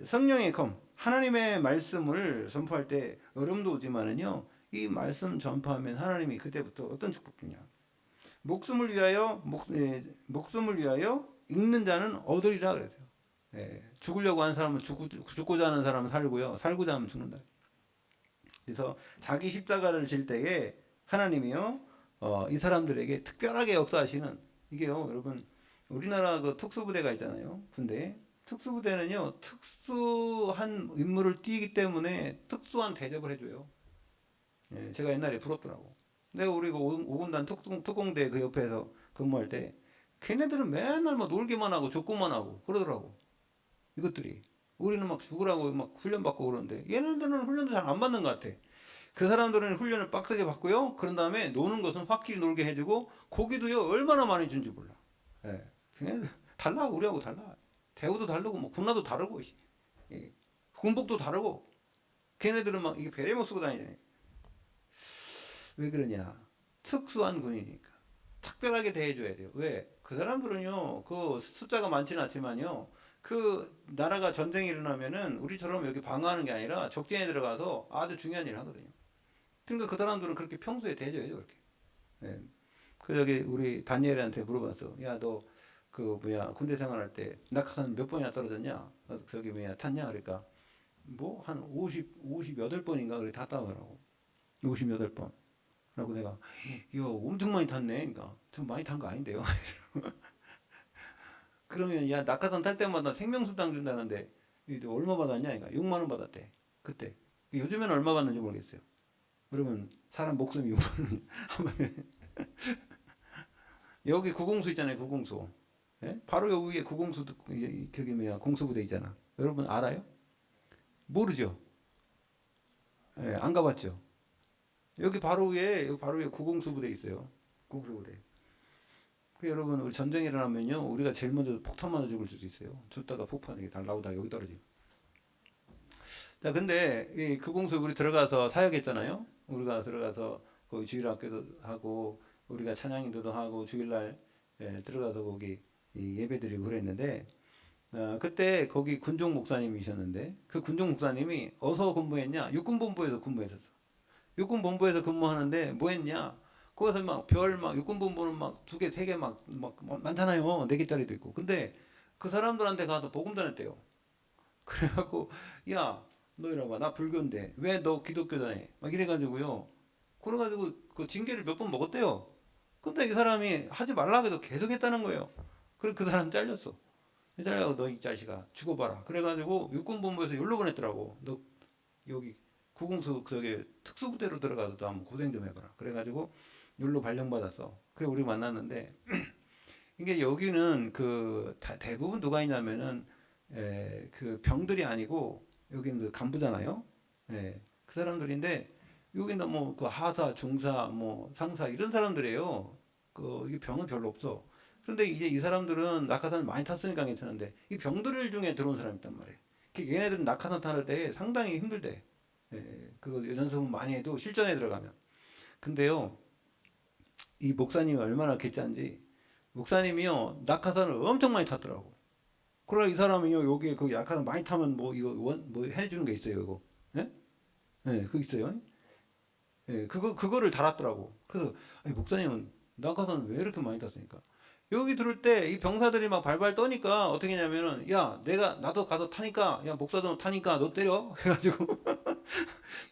성령의 검, 하나님의 말씀을 선포할 때 어려움도 오지만은요 이 말씀 전파하면 하나님이 그때부터 어떤 축복 주냐? 목숨을 위하여 읽는 자는 얻으리라 그랬어요. 죽으려고 하는 사람은 죽고자 하는 사람은 살고요, 살고자 하면 죽는다. 그래서 자기 십자가를 질 때에 하나님이요 이 사람들에게 특별하게 역사하시는, 이게요 여러분 우리나라 그 특수부대가 있잖아요. 군대 특수부대는요 특수한 임무를 띠기 때문에 특수한 대접을 해줘요. 제가 옛날에 부럽더라고. 내가 우리 그 5군단 특공대 그 옆에서 근무할 때 걔네들은 맨날 막 놀기만 하고 족구만 하고 그러더라고. 이것들이 우리는 막 죽으라고 막 훈련 받고 그러는데 얘네들은 훈련도 잘 안 받는 것 같아. 그 사람들은 훈련을 빡세게 받고요. 그런 다음에 노는 것은 확실히 놀게 해주고 고기도요 얼마나 많이 준지 몰라. 걔네들 달라. 우리하고 달라. 대우도 다르고 뭐 군화도 다르고 군복도 다르고 걔네들은 막 이게 베레모 쓰고 다니잖아요. 왜 그러냐? 특수한 군이니까 특별하게 대해줘야 돼요. 왜? 그 사람들은요 그 숫자가 많지는 않지만요 그 나라가 전쟁이 일어나면은 우리처럼 여기 방어하는 게 아니라 적진에 들어가서 아주 중요한 일을 하거든요. 그러니까 그 사람들은 그렇게 평소에 대줘야죠, 그렇게. 예. 그 저기 우리 다니엘한테 물어봤어. 야, 너 그 뭐야 군대 생활할 때 낙하산 몇 번이나 떨어졌냐? 저기 뭐야 탔냐? 그러니까 뭐 한 58번인가 그래 탔다더라고. 58번. 그러고 내가 이거 엄청 많이 탔네. 그러니까 좀 많이 탄 거 아닌데요. 그러면 야 낙하산 탈 때마다 생명수당 준다는데 이게 얼마 받았냐? 그러니까 6만 원 받았대. 그때. 요즘에는 얼마 받는지 모르겠어요. 그러면 사람 목숨이 6만 원. 여기 구공수 있잖아요. 구공수. 예? 바로 여기 위에 구공수 거기 뭐야 공수부대 있잖아. 여러분 알아요? 모르죠. 예, 안 가봤죠. 여기 바로 위에 구공수부대 있어요. 공수부대. 그 여러분 우리 전쟁이 일어나면요 우리가 제일 먼저 폭탄 맞아 죽을 수도 있어요. 줬다가 폭탄이 다 나오다가 여기 떨어지고. 자 근데 이 구공수 우리 들어가서 사역했잖아요. 우리가 들어가서 거기 주일학교도 하고 우리가 찬양인도도 하고 주일날 들어가서 거기 예배드리고 그랬는데 그때 거기 군종 목사님이셨는데 그 군종 목사님이 어디서 근무했냐? 육군본부에서 근무했었어. 육군본부에서 근무하는데 뭐 했냐? 거기서 막 별 막 육군본부는 막 두 개, 세 개 막 많잖아요. 네 개짜리도 있고. 근데 그 사람들한테 가서 복음 전했대요. 그래갖고 야, 너 이리 와봐. 나 불교인데 왜 너 기독교 다해? 막 이래가지고요. 그래가지고 그 징계를 몇 번 먹었대요. 근데 이 사람이 하지 말라고 해도 계속 했다는 거예요. 그래 그 사람 잘렸어. 잘려고 너 이 자식아 죽어봐라. 그래가지고 육군본부에서 연로 보냈더라고. 너 여기 구공수 저기 특수부대로 들어가서 또 한번 고생 좀 해봐라. 그래가지고 율로 발령받았어. 그래 우리 만났는데 이게 여기는 그 대부분 누가 있냐면은 그 병들이 아니고 여기는 그 간부잖아요. 그 사람들인데 여기는 뭐 그 하사, 중사, 뭐 상사 이런 사람들이에요. 그 이게 병은 별로 없어. 그런데 이제 이 사람들은 낙하산을 많이 탔으니까 괜찮은데 이 병들 중에 들어온 사람이 있단 말이에요. 얘네들은 낙하산 타는 때 상당히 힘들대. 그거 연습은 많이 해도 실전에 들어가면. 근데요, 이 목사님이 얼마나 개짠지, 목사님이요, 낙하산을 엄청 많이 탔더라고. 그래, 이 사람이요, 여기에 그 낙하산 많이 타면 뭐, 이거, 뭐 해주는 게 있어요, 이거. 예? 예, 그거 있어요. 예, 그거를 달았더라고. 그래서, 아니, 목사님은 낙하산 왜 이렇게 많이 탔습니까? 여기 들을 때 이 병사들이 막 발발 떠니까 어떻게 했냐면은, 야, 나도 가서 타니까, 야, 목사도 타니까 너 때려. 해가지고,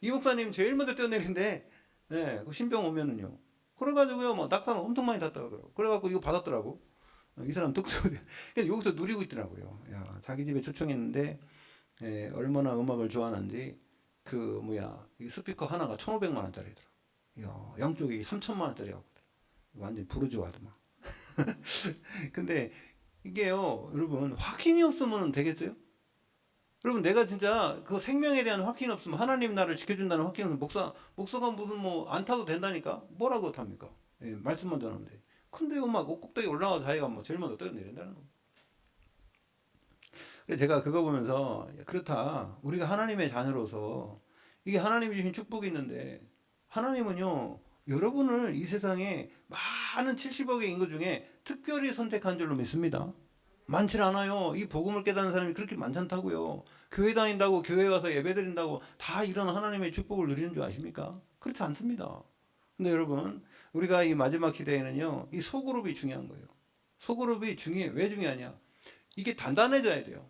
이 목사님 제일 먼저 뛰어내린대. 네, 그 신병 오면은요. 그래가지고요, 뭐 낙타는 엄청 많이 탔다고 그러고. 그래갖고 이거 받았더라고. 이 사람 특수부대. 그냥 여기서 누리고 있더라고요. 야, 자기 집에 초청했는데 얼마나 음악을 좋아하는지 그 뭐야 이 스피커 하나가 1,500만 원짜리더라. 야, 양쪽이 3천만 원짜리하고 완전 부르주아더만. 근데 이게요, 여러분 확신이 없으면 되겠어요? 여러분 내가 진짜 그 생명에 대한 확신이 없으면 하나님 나를 지켜준다는 확신이 없으면 목사가 무슨 뭐 안 타도 된다니까 뭐라고 탑니까? 말씀만 전하는데 근데 막 꼭대기 올라가서 자기가 뭐 제일 먼저 뛰어내린다는 거. 그래서 제가 그거 보면서 그렇다 우리가 하나님의 자녀로서 이게 하나님이 주신 축복이 있는데 하나님은요 여러분을 이 세상에 많은 70억의 인구 중에 특별히 선택한 줄로 믿습니다. 많지 않아요. 이 복음을 깨닫는 사람이 그렇게 많지 않다고요. 교회 다닌다고 교회 와서 예배 드린다고 다 이런 하나님의 축복을 누리는 줄 아십니까? 그렇지 않습니다. 근데 여러분 우리가 이 마지막 시대에는요 이 소그룹이 중요한 거예요. 소그룹이 중요해. 왜 중요하냐? 이게 단단해져야 돼요.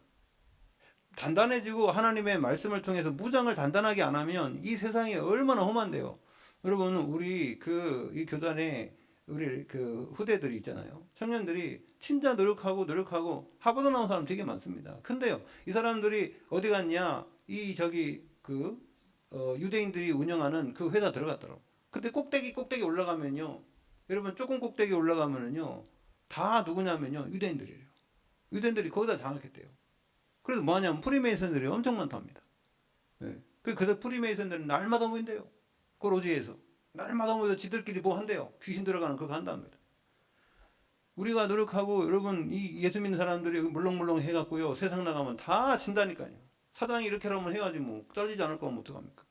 단단해지고 하나님의 말씀을 통해서 무장을 단단하게 안 하면 이 세상이 얼마나 험한데요. 여러분 우리 이 교단에 우리 그 후대들이 있잖아요. 청년들이 진짜 노력하고 하버드 나온 사람 되게 많습니다. 근데요, 이 사람들이 어디 갔냐? 이 저기 유대인들이 운영하는 그 회사 들어갔더라고. 근데 꼭대기 올라가면요, 여러분 조금 꼭대기 올라가면은요, 다 누구냐면요, 유대인들이에요. 유대인들이 거기다 장악했대요. 그래서 뭐하냐면 프리메이슨들이 엄청 많답니다. 그래서 프리메이슨들은 날마다 모인대요. 꼬로지에서. 날마다 모여서 지들끼리 뭐 한대요. 귀신 들어가는 그거 한답니다. 우리가 노력하고 여러분 이 예수 믿는 사람들이 물렁물렁 해갖고요. 세상 나가면 다 진다니까요. 사장이 이렇게 하면 해야지 뭐 잘리지 않을 거면 어떡합니까?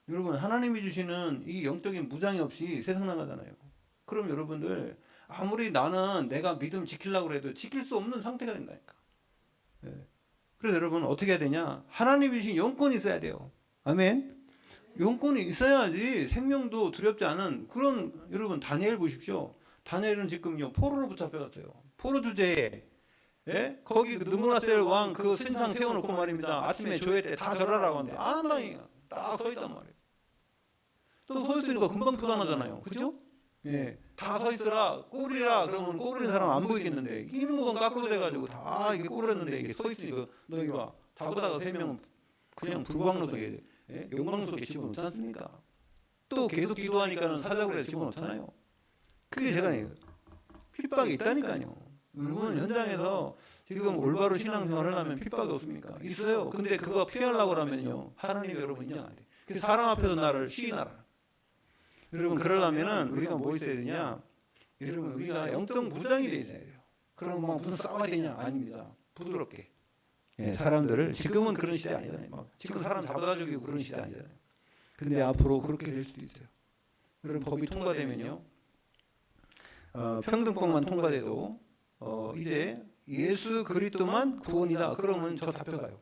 여러분 하나님이 주시는 이 영적인 무장이 없이 세상 나가잖아요. 그럼 여러분들 아무리 나는 내가 믿음 지키려고 해도 지킬 수 없는 상태가 된다니까. 그래서 여러분 어떻게 해야 되냐? 하나님이 주신 영권이 있어야 돼요. 아멘. 영권이 있어야지 생명도 두렵지 않은 그런. 여러분 다니엘 보십시오. 다니엘은 지금요 포로로 붙잡혀갔어요. 포로 주제에 거기 그 느부갓네살 왕 그 신상 세워놓고 말입니다. 아침에 조회 때 다 절하라고 하는데 안 한다니까. 딱 서 있단 말이에요. 또 서 있으니까 금방 표가 나잖아요. 그죠? 다 서 있으라 꼬리라 그러면 꼬리는 사람 안 보이겠는데 흰 무건 까꾸로 돼가지고 다 이게 꼬리였는데 이게 서 있으니까 너 여기 봐. 잡아다가 3명은 그냥 불광로 속에 용광로 속에 집어넣지 않습니까? 또 계속 기도하니까는 사자굴에 집어넣잖아요. 그게 제가 핍박이 있다니까요. 여러분 현장에서 지금 올바로 신앙생활을 하려면 핍박이 없습니까? 있어요. 근데 그거 피하려고 하면요 하나님이 여러분 인정 안 돼. 그래서 사람 앞에서 나를 시인하라. 여러분 그러려면은 우리가 뭐 있어야 되냐? 여러분 우리가 영적 무장이 돼 있어야 돼요. 그럼 막 무슨 싸워야 되냐? 아닙니다. 부드럽게. 사람들을 지금은 그런 시대 아니잖아요. 막 지금 사람 잡아다 죽이고 그런 시대 아니잖아요. 근데 앞으로 그렇게 될 수도 있어요. 여러분 법이 통과되면요. 평등법만 통과돼도 이제 예수 그리스도만 구원이다. 그러면 저 잡혀가요.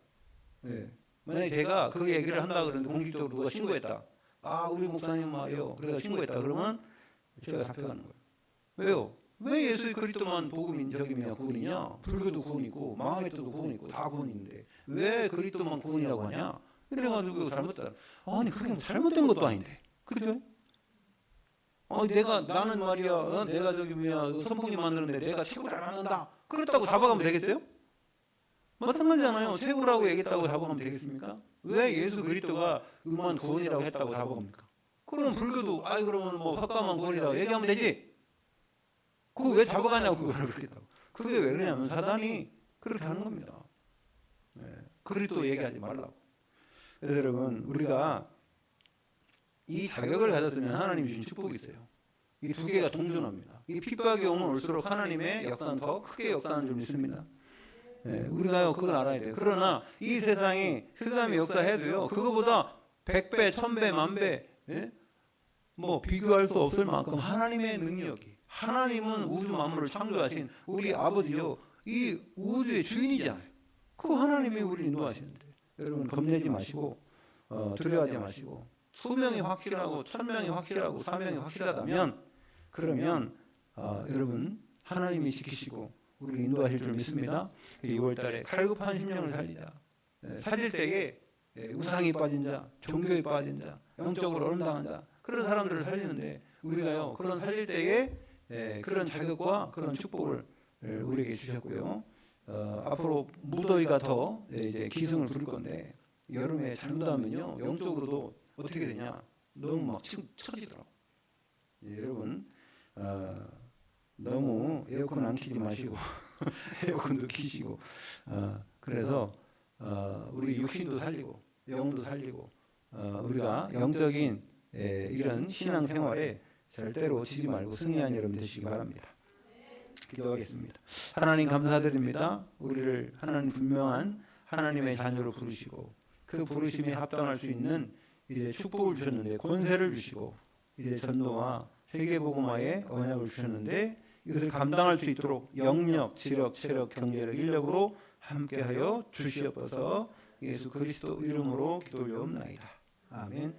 만약에 제가 그 얘기를 한다 그러는데 공식적으로 누가 신고했다. 아 우리 목사님 말이요. 그래서 신고했다. 그러면 제가 잡혀가는 거예요. 왜요? 왜 예수 그리스도만 복음인적이냐 구원이냐? 불교도 구원 있고 마호메트도 구원 있고 다 구원 있는데 왜 그리스도만 구원이라고 하냐? 이래가지고 잘못됐다. 아니 그게 뭐 잘못된 것도 아닌데, 그렇죠? 나는 말이야, 내가 저기 선풍기 만드는데 내가 최고 잘 만든다. 그렇다고 잡아가면 되겠어요? 마찬가지잖아요. 최고라고 얘기했다고 잡아가면 되겠습니까? 왜 예수 그리스도가 음한 구원이라고 했다고 잡아갑니까? 그럼 불교도 그러면 뭐 헛감한 구원이라고 얘기하면 되지. 그거 왜 잡아가냐고 그거를 그렇게 했다고. 그게 왜 그러냐면 사단이 그렇게 하는 겁니다. 그리스도 얘기하지 말라고. 그래서 여러분 우리가 이 자격을 가졌으면 하나님이 주신 축복이 있어요. 이 두 개가 동존합니다. 이 핍박이 오면 올수록 하나님의 역사는 더 크게 역사하는 줄 믿습니다. 우리가 그걸 알아야 돼요. 그러나 이 세상이 흑암의 역사해도요 그거보다 100배, 1000배, 만배 뭐 비교할 수 없을 만큼 하나님의 능력이, 하나님은 우주 만물을 창조하신 우리 아버지요 이 우주의 주인이잖아요. 그 하나님이 우리를 인도하시는데 여러분 겁내지 마시고 두려워하지 마시고 수명이 확실하고 천명이 확실하고 사명이 확실하다면 그러면 여러분 하나님이 지키시고 우리를 인도하실 줄 믿습니다. 2월달에 칼급한 심령을 살리자. 살릴 때에 우상이 빠진 자, 종교에 빠진 자, 영적으로 어른당한 자 그런 사람들을 살리는데 우리가요 그런 살릴 때에 그런 자격과 그런 축복을 우리에게 주셨고요. 앞으로 무더위가 더 이제 기승을 부릴 건데 여름에 잘못하면요 영적으로도 어떻게 되냐 너무 막 처지더라고. 여러분 너무 에어컨 안 키지 마시고 에어컨도 키시고 그래서 우리 육신도 살리고 영도 살리고 우리가 영적인 이런 신앙생활에 절대로 지지 말고 승리한 여러분 되시기 바랍니다. 기도하겠습니다. 하나님 감사드립니다. 우리를 하나님 분명한 하나님의 자녀로 부르시고 그 부르심에 합당할 수 있는 이제 축복을 주셨는데 권세를 주시고 이제 전도와 세계복음화의 언약을 주셨는데 이것을 감당할 수 있도록 영력, 지력, 체력, 경제력, 인력으로 함께하여 주시옵소서. 예수 그리스도 이름으로 기도 올려옵나이다. 아멘.